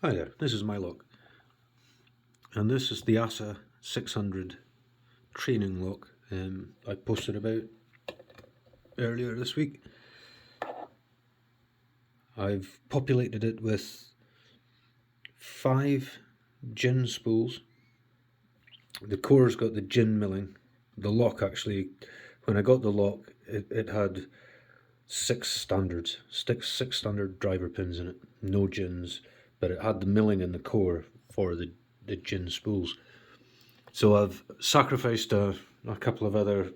Hi there, this is my lock, and this is the ASSA 600 training lock I posted about earlier this week. I've populated it with 5 gin spools. The core's got the gin milling. The lock actually, when I got the lock, it had 6 standards, 6 standard driver pins in it, no gins, but it had the milling in the core for the gin spools. So I've sacrificed a couple of other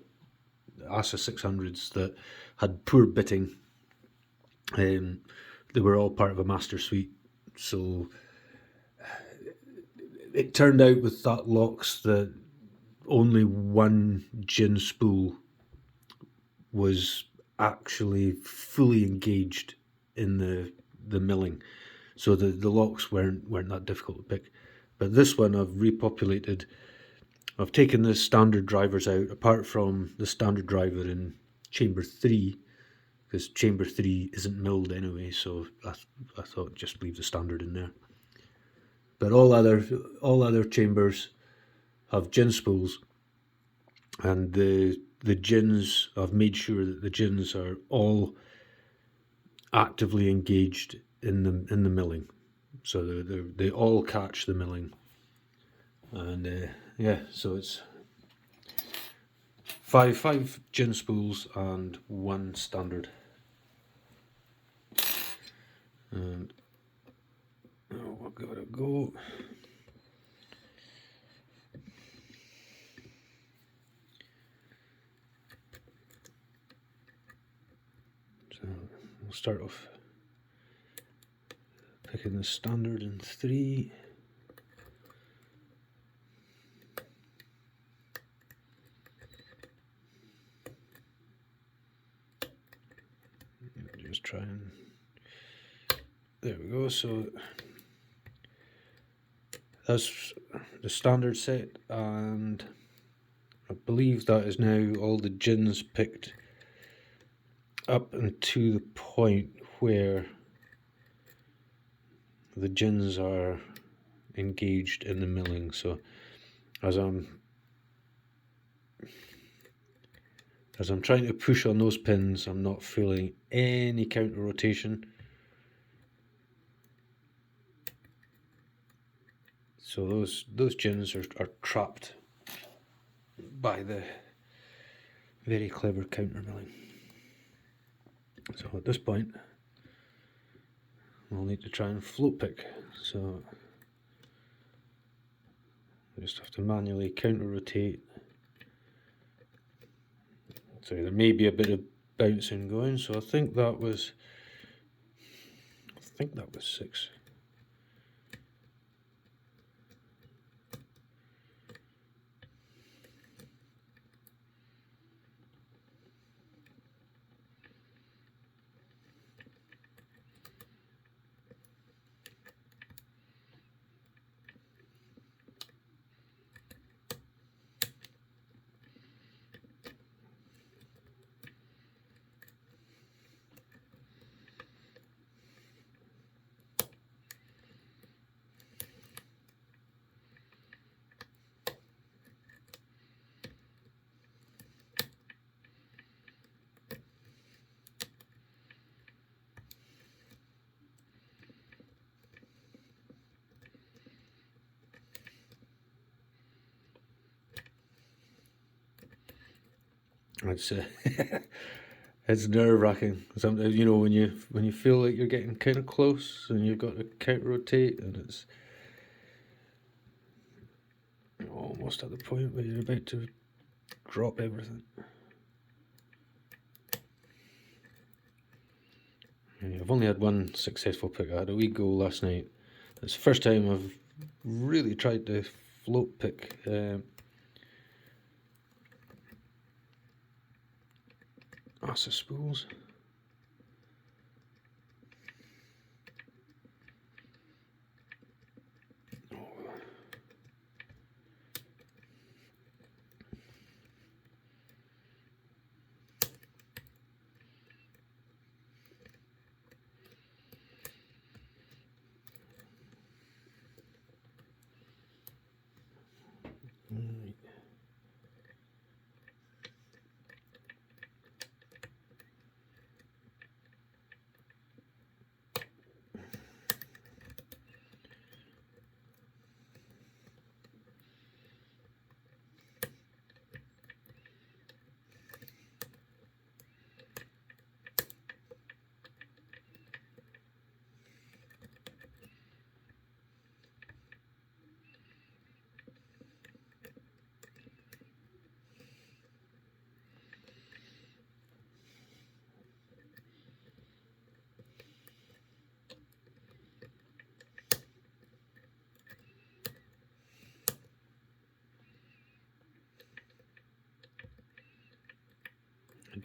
ASSA 600s that had poor bitting. They were all part of a master suite, so it turned out with that locks that only one gin spool was actually fully engaged in the milling, so the locks weren't that difficult to pick. But this one I've repopulated. I've taken the standard drivers out, apart from the standard driver in chamber 3, because chamber 3 isn't milled anyway, so I thought just leave the standard in there. But all other chambers have gin spools, and the gins, I've made sure that the gins are all actively engaged in the milling, so they all catch the milling. And yeah, so it's five gin spools and 1 standard. And we'll give it a go. So we'll start off picking the standard in 3. Just try and, there we go. So that's the standard set, and I believe that is now all the gins picked up and to the point where the gins are engaged in the milling. So as I'm trying to push on those pins, I'm not feeling any counter rotation. So those gins are trapped by the very clever counter milling. So at this point, we'll need to try and float pick. So I just have to manually counter rotate. So there may be a bit of bouncing going. So I think that was 6. It's it's nerve wracking. Sometimes, you know, when you feel like you're getting kind of close and you've got to counter rotate, and it's almost at the point where you're about to drop everything. Yeah, I've only had one successful pick. I had a wee go last night. It's the first time I've really tried to float pick. ASSA spools.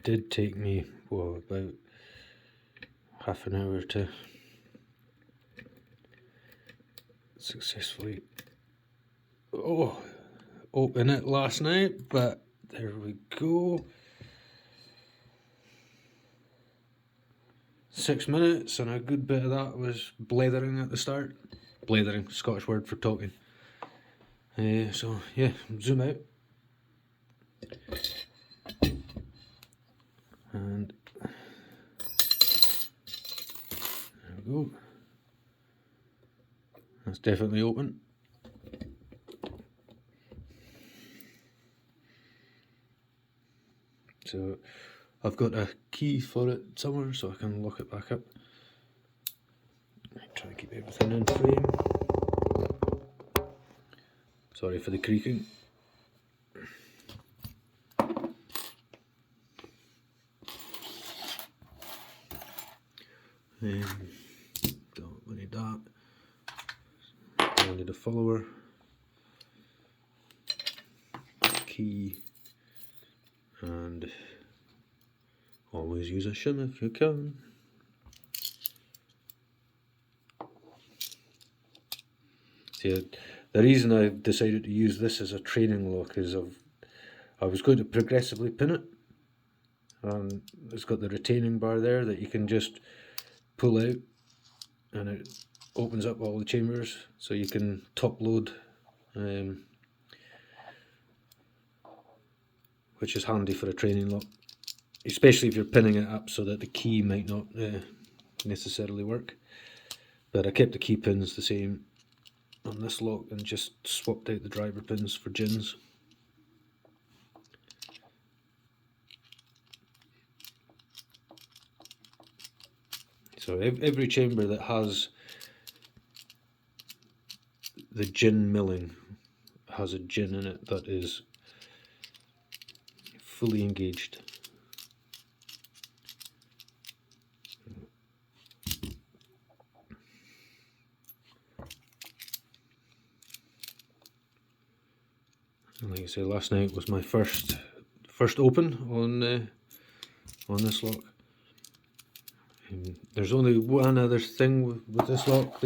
It did take me, well, about half an hour to successfully open it last night, but there we go. 6 minutes, and a good bit of that was blethering at the start. Blethering, Scottish word for talking. So yeah, zoom out. And there we go. That's definitely open. So I've got a key for it somewhere so I can lock it back up. Try to keep everything in frame. Sorry for the creaking. Don't need that. I need a follower. Key. And always use a shim if you can. See, the reason I've decided to use this as a training lock is I was going to progressively pin it. It's got the retaining bar there that you can just pull out, and it opens up all the chambers so you can top load, which is handy for a training lock, especially if you're pinning it up so that the key might not necessarily work. But I kept the key pins the same on this lock and just swapped out the driver pins for gins. So every chamber that has the gin milling has a gin in it that is fully engaged. And like I say, last night was my first open on this lock. There's only one other thing with this lock.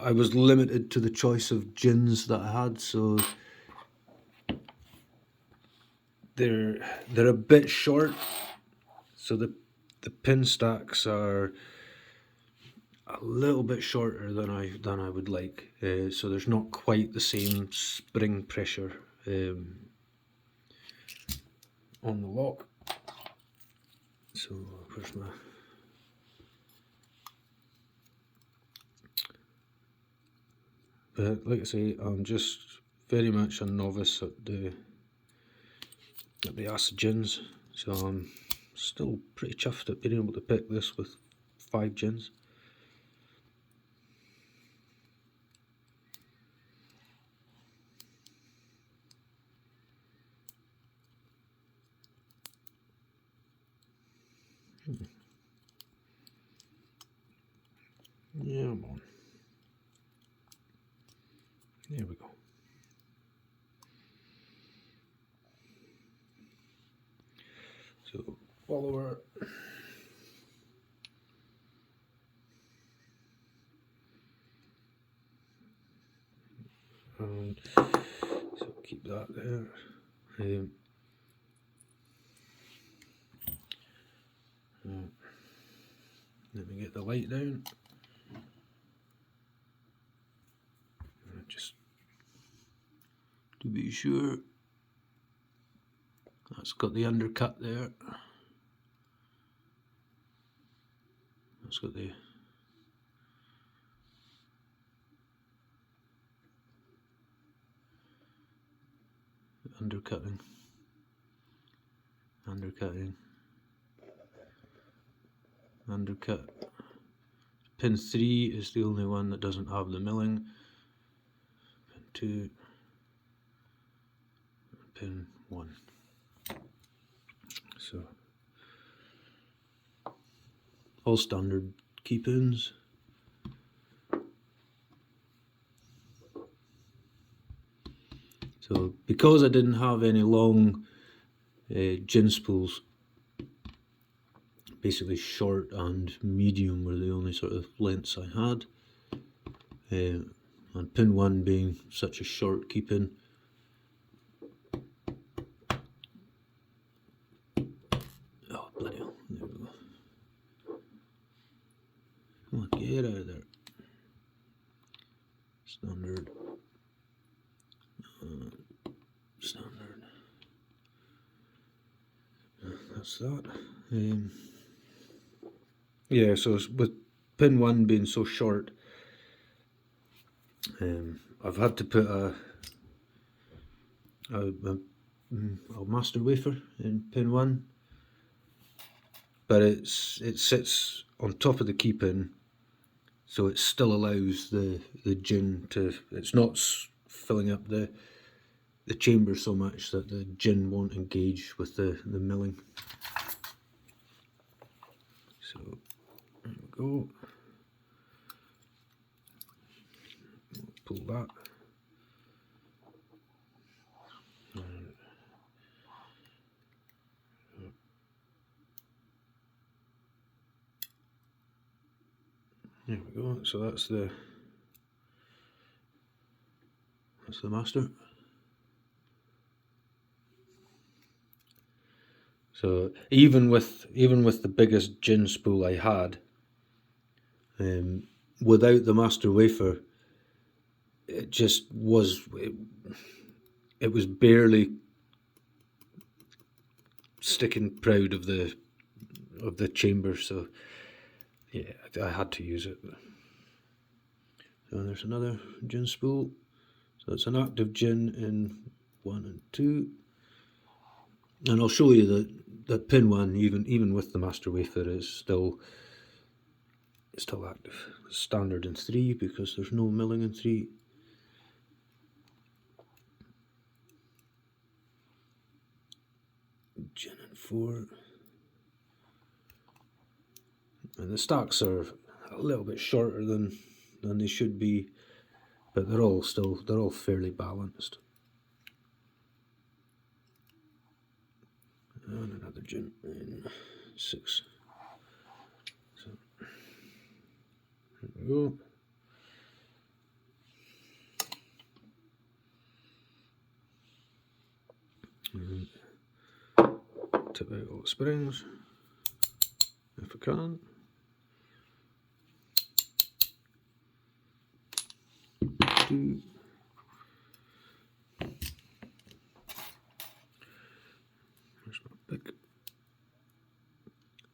I was limited to the choice of gins that I had, so they're a bit short. So the pin stacks are a little bit shorter than I would like. So there's not quite the same spring pressure on the lock. So where's my... But like I say, I'm just very much a novice at the ASSA gins, so I'm still pretty chuffed at being able to pick this with 5 gins. Yeah, I'm on. There we go. So follower. And so keep that there. Let me get the light down. Just to be sure. That's got the undercut there. That's got the undercutting. Undercut. Pin 3 is the only one that doesn't have the milling. Pin 2. Pin 1. So all standard key pins. So because I didn't have any long gin spools. Basically short and medium were the only sort of lengths I had. And pin 1 being such a short keep-in. Oh, bloody hell. There we go. Come on, get out of there. Standard. Standard. That's that. Yeah, so with pin 1 being so short, I've had to put a master wafer in pin 1, but it sits on top of the keep-in, so it still allows the gin to, it's not filling up the chamber so much that the gin won't engage with the milling. So there we go. Pull that. There we go. So that's the master. So even with the biggest gin spool I had, without the master wafer, it just was it was barely sticking proud of the chamber. So yeah, I had to use it. So there's another gin spool. So it's an active gin in 1 and 2. And I'll show you that pin 1, even with the master wafer, is still active. Standard in 3 because there's no milling in 3. Gin in 4. And the stacks are a little bit shorter than they should be, but they're all fairly balanced. And another gin in 6. So there we go. And tip out all the springs if I can. Two. There's my pick.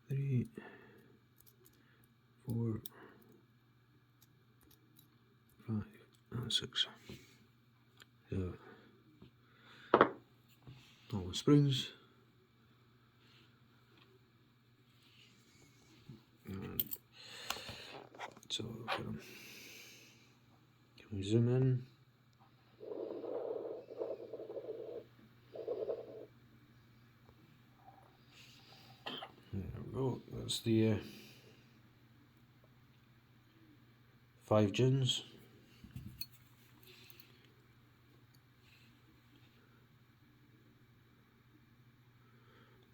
3, 4, 5, and 6. So all the springs. And so can we zoom in? There we go. That's the 5 gins.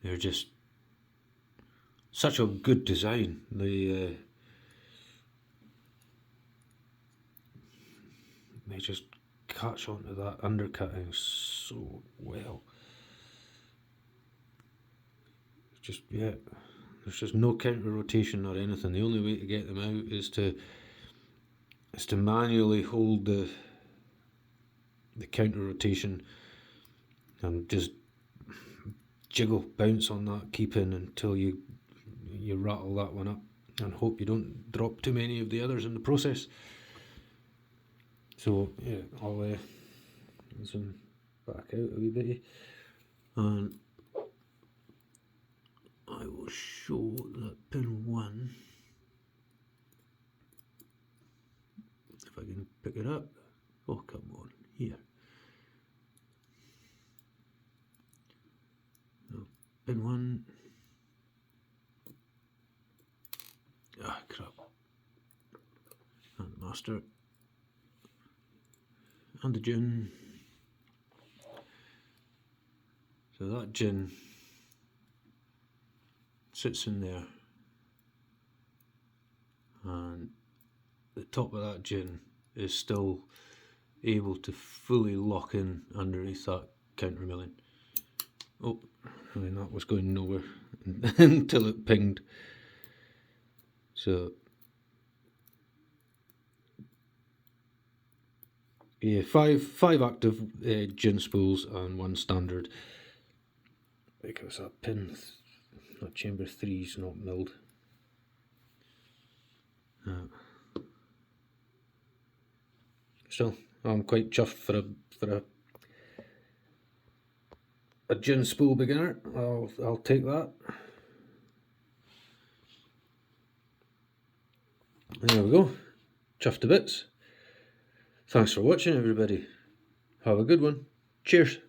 They're just such a good design. They just catch onto that undercutting so well. It's just, yeah, there's just no counter rotation or anything. The only way to get them out is to manually hold the counter rotation and just jiggle, bounce on that keep-in until you rattle that one up and hope you don't drop too many of the others in the process. So yeah, I'll zoom back out a wee bit, and I will show that pin 1, if I can pick it up. Oh, come on, here. No, pin 1. Ah, crap. And the master. And the gin. So that gin sits in there, and the top of that gin is still able to fully lock in underneath that countermilling. Oh, I mean, that was going nowhere until it pinged. So yeah, five active gin spools and one standard, because that pin, that chamber 3 is not milled. Still, I'm quite chuffed for a gin spool beginner. I'll take that. There we go. Chuffed to bits. Thanks for watching, everybody. Have a good one. Cheers.